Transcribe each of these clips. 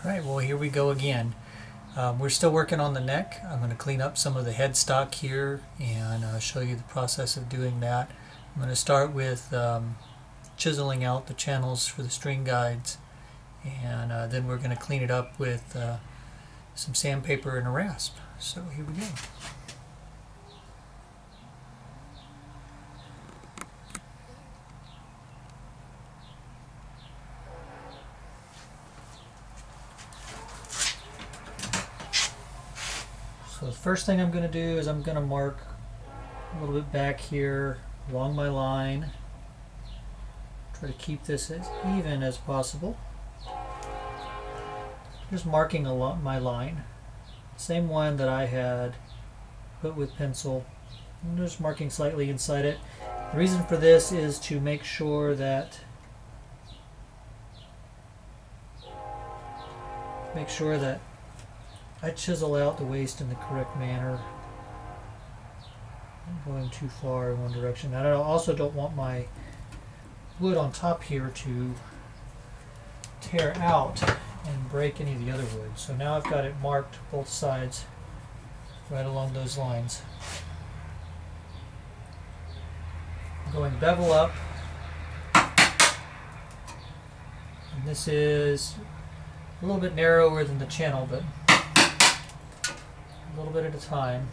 Alright, well here we go again. We're still working on the neck. I'm going to clean up some of the headstock here and show you the process of doing that. I'm going to start with chiseling out the channels for the string guides, and then we're going to clean it up with some sandpaper and a rasp. So here we go. So the first thing I'm going to do is I'm going to mark a little bit back here along my line. Try to keep this as even as possible. Just marking along my line. Same one that I had put with pencil. I'm just marking slightly inside it. The reason for this is to make sure that I chisel out the waist in the correct manner. I'm going too far in one direction. And I also don't want my wood on top here to tear out and break any of the other wood. So now I've got it marked both sides right along those lines. I'm going bevel up. And this is a little bit narrower than the channel, but a little bit at a time.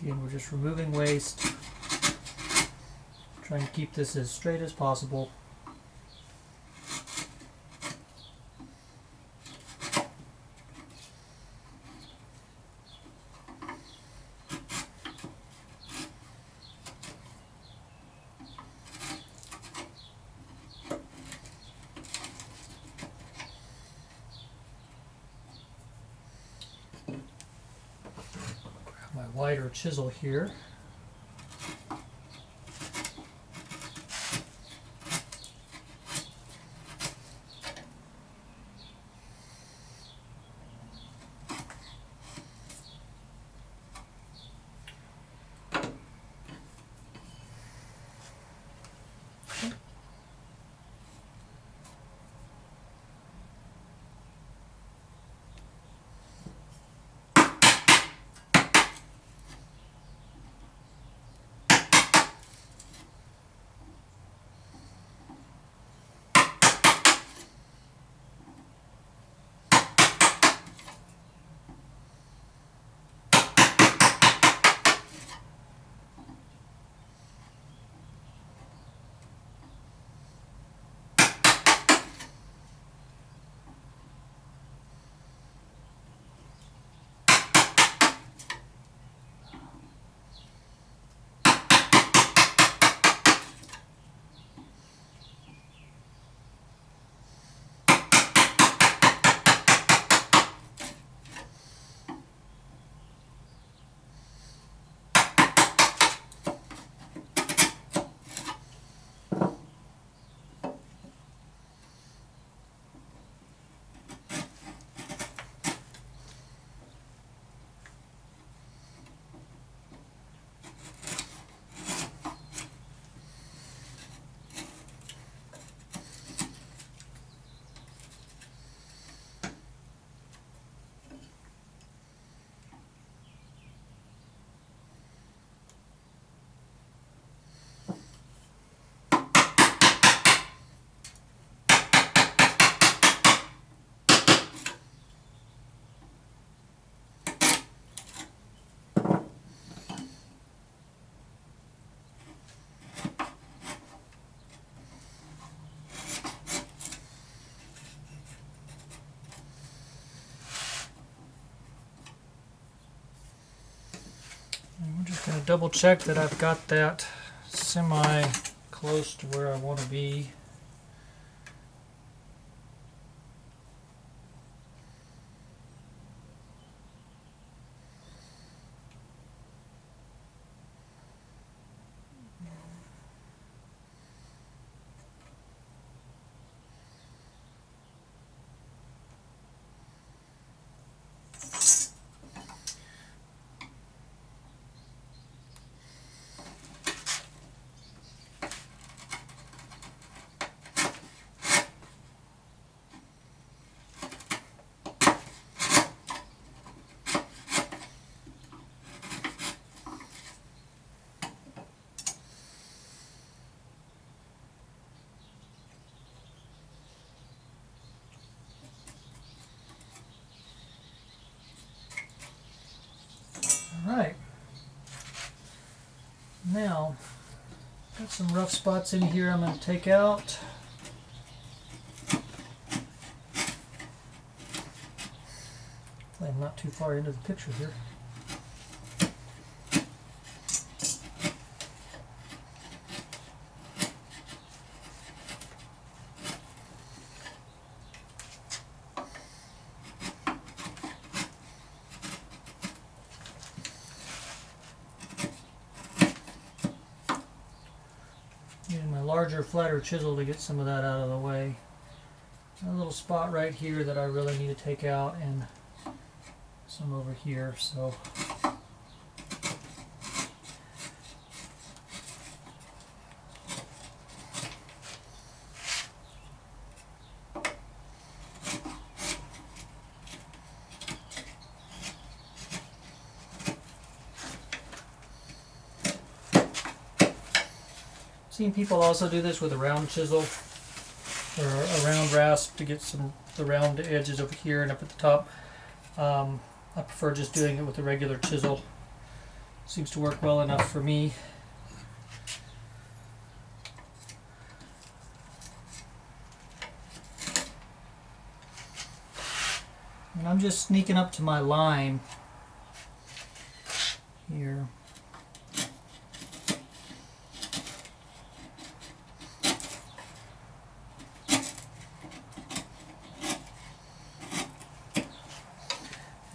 Again, we're just removing waste, trying to keep this as straight as possible. My wider chisel here. double check that I've got that semi close to where I want to be. Alright, now got some rough spots in here I'm going to take out. I'm not too far into the picture here. Using my larger, flatter chisel to get some of that out of the way. A little spot right here that I really need to take out, and some over here. So seen people also do this with a round chisel or a round rasp to get the round edges over here and up at the top. I prefer just doing it with a regular chisel. Seems to work well enough for me. And I'm just sneaking up to my line here.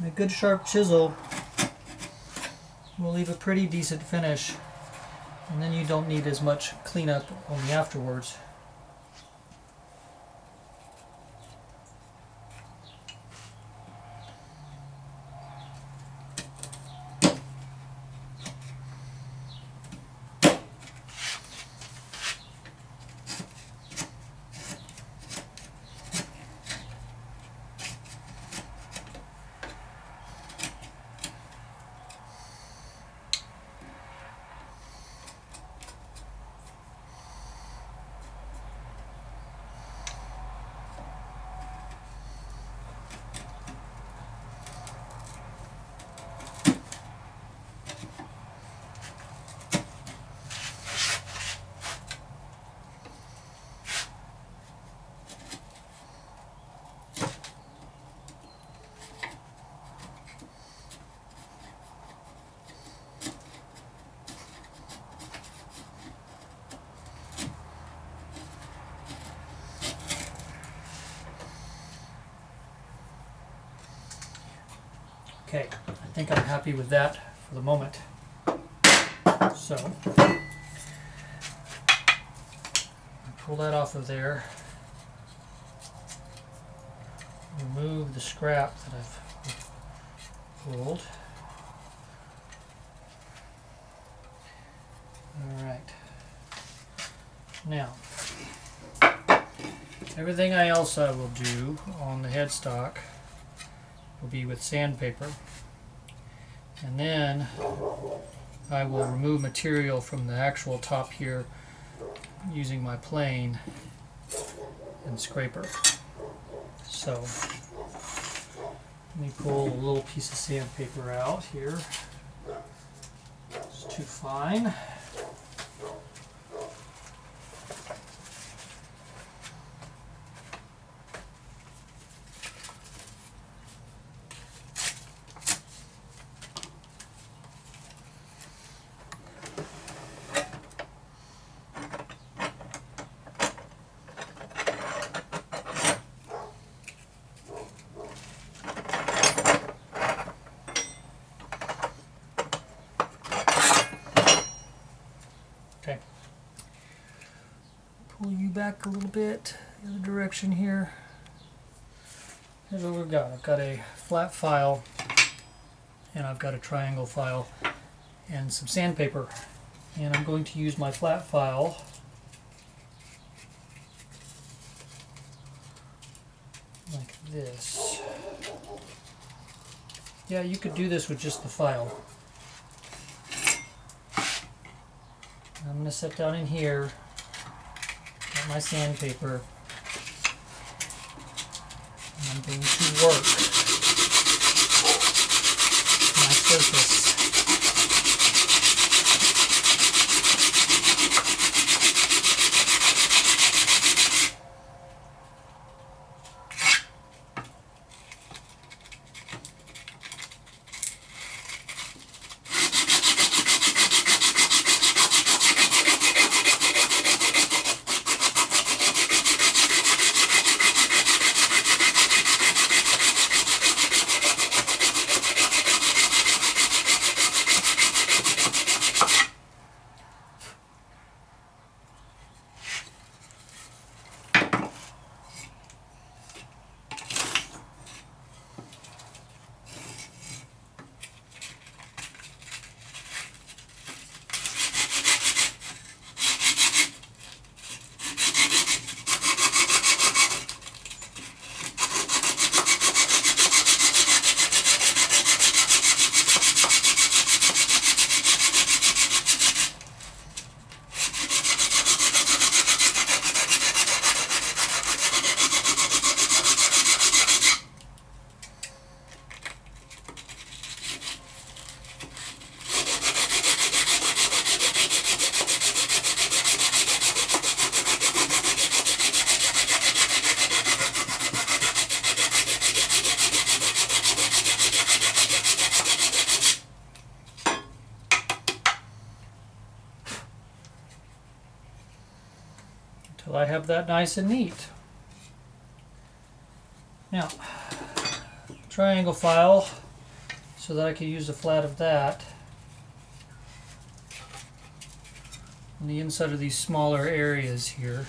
A good sharp chisel will leave a pretty decent finish, and then you don't need as much cleanup on the afterwards. Okay, I think I'm happy with that for the moment. So, pull that off of there. Remove the scrap that I've pulled. Alright. Now, everything else I will do on the headstock will be with sandpaper, and then I will remove material from the actual top here using my plane and scraper. So let me pull a little piece of sandpaper out here. It's too fine. Okay. Pull you back a little bit the other direction here. Here's what we've got. I've got a flat file and I've got a triangle file and some sandpaper. And I'm going to use my flat file like this. Yeah, you could do this with just the file. I'm going to sit down in here, get my sandpaper, and I'm going to work my surface. Until I have that nice and neat. Now, triangle file so that I can use the flat of that on the inside of these smaller areas here.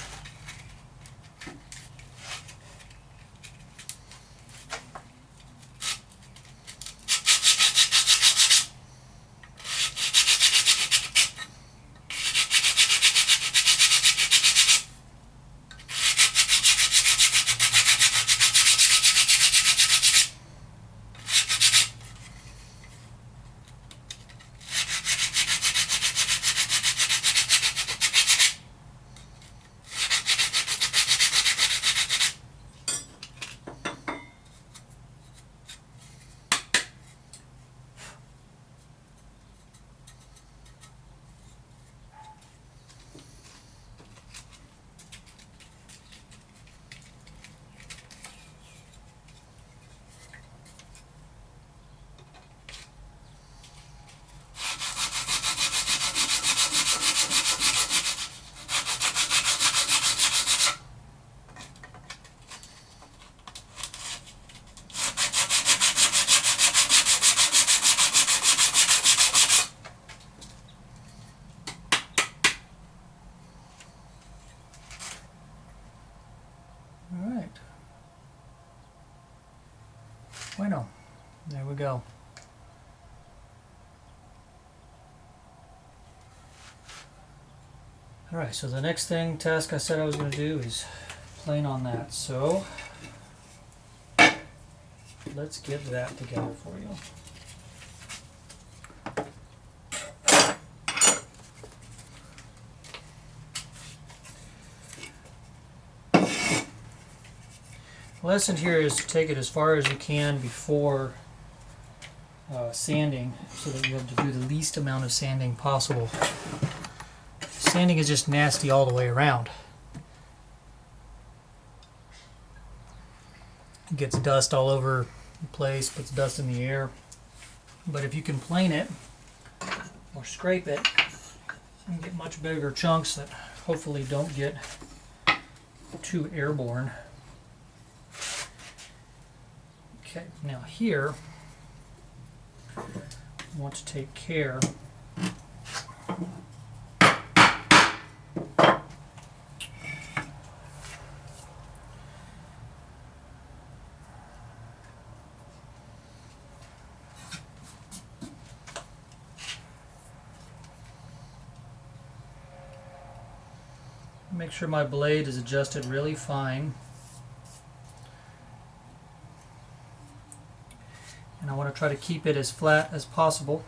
Bueno, there we go. Alright, so the next task I said I was going to do is plane on that. So let's get that together for you. The lesson here is to take it as far as you can before sanding, so that you have to do the least amount of sanding possible. Sanding is just nasty all the way around. It gets dust all over the place, puts dust in the air. But if you can plane it or scrape it, you can get much bigger chunks that hopefully don't get too airborne. Okay, now here, I want to take care Make sure my blade is adjusted really fine. And I want to try to keep it as flat as possible.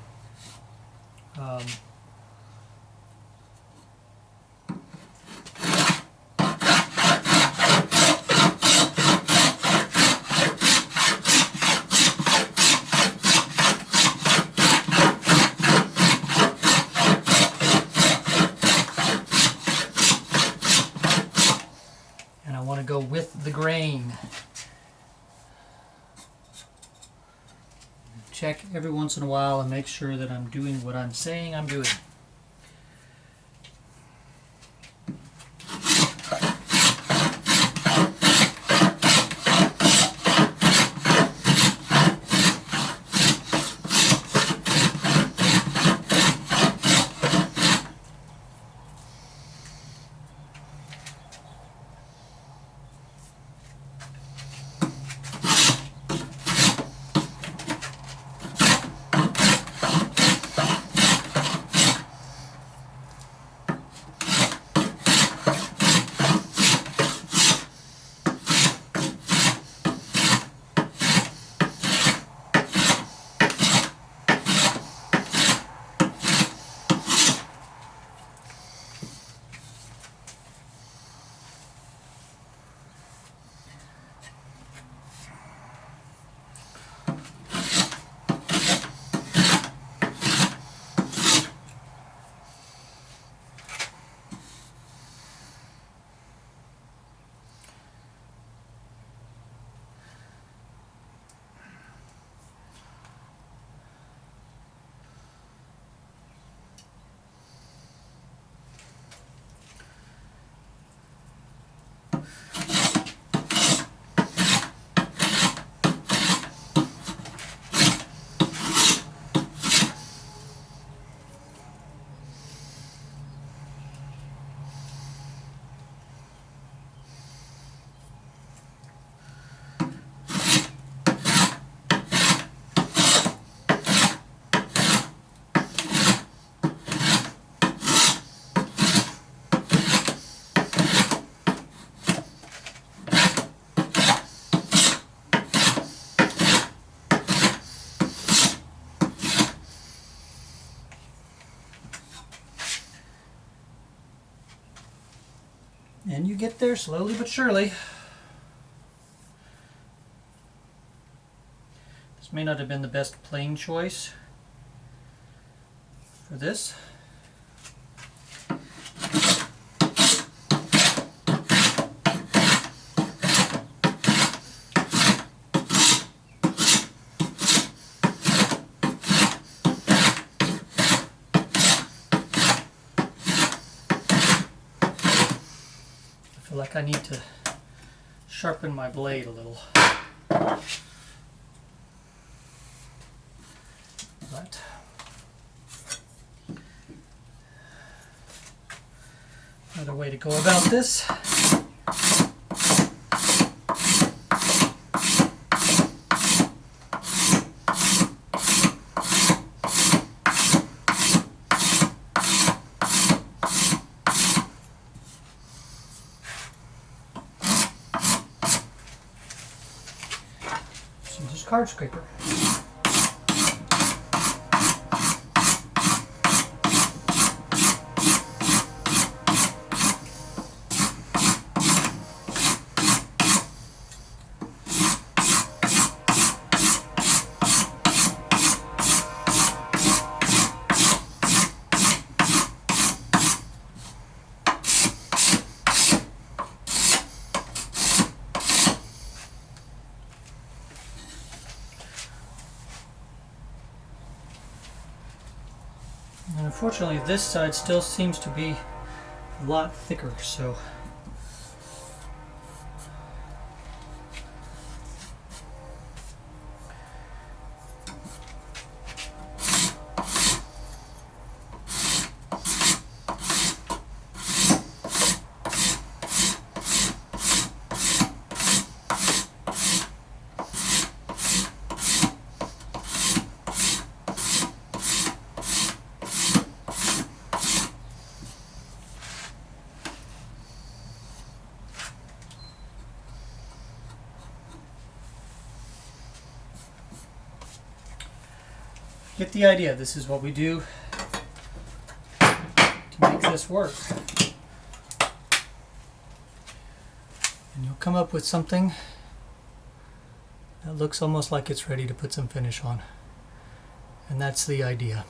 And I want to go with the grain. Check every once in a while and make sure that I'm doing what I'm saying I'm doing. And you get there slowly but surely. This may not have been the best plane choice for this. I feel like I need to sharpen my blade a little. But another way to go about this. Just card scraper. And unfortunately, this side still seems to be a lot thicker, so get the idea. This is what we do to make this work. And you'll come up with something that looks almost like it's ready to put some finish on. And that's the idea.